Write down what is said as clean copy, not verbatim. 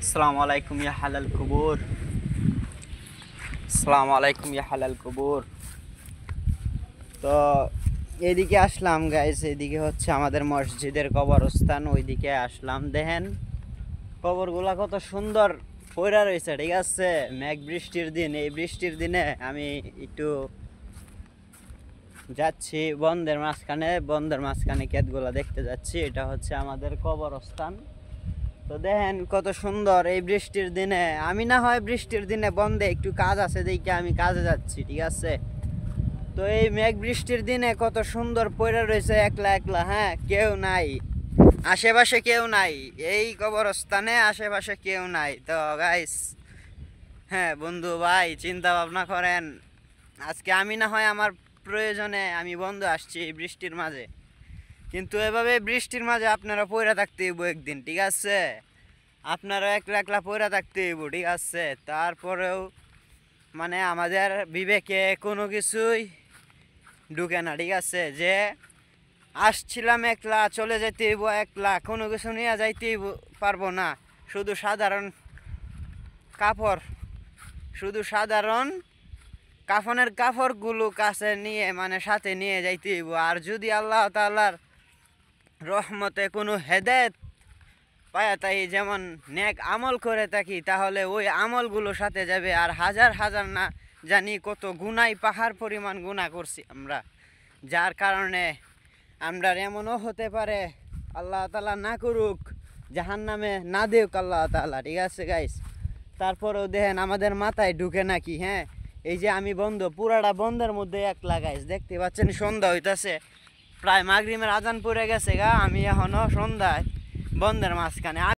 আসসালামু আলাইকুম ইয়া হালাল কুবুর। আসসালামু আলাইকুম ইয়া হালাল কুবুর। তো এদিকে আসলাম গাইস, এদিকে হচ্ছে আমাদের মসজিদের কবরস্থান, ওইদিকে আসলাম। দেখেন কবরগুলা কত সুন্দর পইরা রয়েছে, ঠিক আছে। মেঘ বৃষ্টির দিন, এই বৃষ্টির দিনে আমি একটু যাচ্ছি বন্ধের মাঝখানে ক্ষেতগুলা দেখতে যাচ্ছি। এটা হচ্ছে আমাদের কবরস্থান। তো দেখেন কত সুন্দর এই বৃষ্টির দিনে। আমি না হয় বৃষ্টির দিনে বন্ধে একটু কাজ আছে দেখে আমি কাজে যাচ্ছি, ঠিক আছে। তো এই মেঘ বৃষ্টির দিনে কত সুন্দর পড়ে রয়েছে একলা একলা, হ্যাঁ, কেউ নাই আশেপাশে, কেউ নাই এই কবরস্থানে, আশেপাশে কেউ নাই। তো গাইস, হ্যাঁ বন্ধু ভাই, চিন্তা ভাবনা করেন, আজকে আমি না হয় আমার প্রয়োজনে আমি বন্ধু আসছি এই বৃষ্টির মাঝে, কিন্তু এভাবে বৃষ্টির মাঝে আপনারা পইরা থাকতে হইব একদিন, ঠিক আছে। আপনারা একলা একলা পইরা থাকতে হইব, ঠিক আছে। তারপরেও মানে আমাদের বিবেকে কোনো কিছুই ঢুকে না, ঠিক আছে। যে আসছিলাম একলা, চলে যেতে হইব একলা, কোনো কিছু নিয়ে যাইতেই পারবো না। শুধু সাধারণ কাপড়, শুধু সাধারণ কাফনের কাপড়গুলো কাছে নিয়ে, মানে সাথে নিয়ে যাইতে হইব। আর যদি আল্লাহ তাআলার রহমতে কোনো হেদায়েত পায়া তাই, যেমন নেক আমল করে থাকি, তাহলে ওই আমলগুলো সাথে যাবে। আর হাজার হাজার না জানি কত গুনাই, পাহাড় পরিমাণ গুনাহ করছি আমরা, যার কারণে আমরা এমনও হতে পারে, আল্লাহ তাআলা না করুক, জাহান্নামে না দেউক আল্লাহ তাআলা, ঠিক আছে গাইস। তারপরেও দেখেন আমাদের মাথায় ঢুকে নাকি, হ্যাঁ। এই যে আমি বন্ধ, পুরাটা বন্ধের মধ্যে একলা গাইস, দেখতে পাচ্ছেন সন্ধ্যা হইতাছে, প্রায় মাগরিবের আজান পড়ে গেছে গা, আমি এখনো সন্ধ্যায় বন্ধের মাঝখানে।